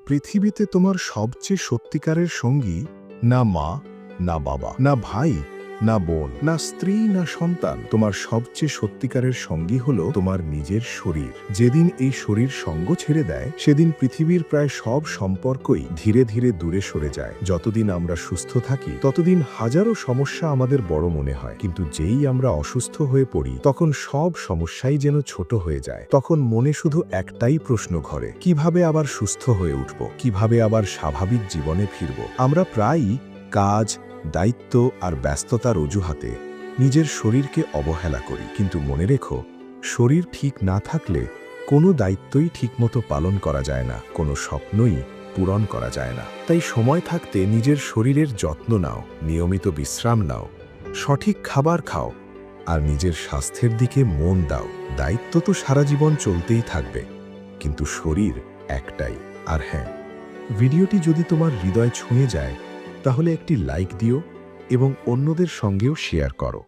পৃথিবীতে তোমার সবচেয়ে সত্যিকারের সঙ্গী না মা, না বাবা, না ভাই, না বোন, না স্ত্রী, না সন্তান। তোমার সবচেয়ে সত্যিকারের সঙ্গী হলো তোমার নিজের শরীর। যেদিন এই শরীর সঙ্গ ছেড়ে দেয়, সেদিন পৃথিবীর প্রায় সব সম্পর্কই ধীরে ধীরে দূরে সরে যায়। যতদিন আমরা সুস্থ থাকি, ততদিন হাজারো সমস্যা আমাদের বড় মনে হয়, কিন্তু যেই আমরা অসুস্থ হয়ে পড়ি, তখন সব সমস্যাই যেন ছোট হয়ে যায়। তখন মনে শুধু একটাই প্রশ্ন ঘরে, কিভাবে আবার সুস্থ হয়ে উঠব, কিভাবে আবার স্বাভাবিক জীবনে ফিরব। আমরা প্রায়ই কাজ, দায়িত্ব আর ব্যস্ততার অজুহাতে নিজের শরীরকে অবহেলা করি, কিন্তু মনে রেখো, শরীর ঠিক না থাকলে কোনো দায়িত্বই ঠিকমতো পালন করা যায় না, কোনো স্বপ্নই পূরণ করা যায় না। তাই সময় থাকতে নিজের শরীরের যত্ন নাও, নিয়মিত বিশ্রাম নাও, সঠিক খাবার খাও আর নিজের স্বাস্থ্যের দিকে মন দাও। দায়িত্ব তো সারা জীবন চলতেই থাকবে, কিন্তু শরীর একটাই। আর হ্যাঁ, ভিডিওটি যদি তোমার হৃদয় ছুঁয়ে যায়, তাহলে একটি লাইক দিও এবং অন্যদের সঙ্গেও শেয়ার করো।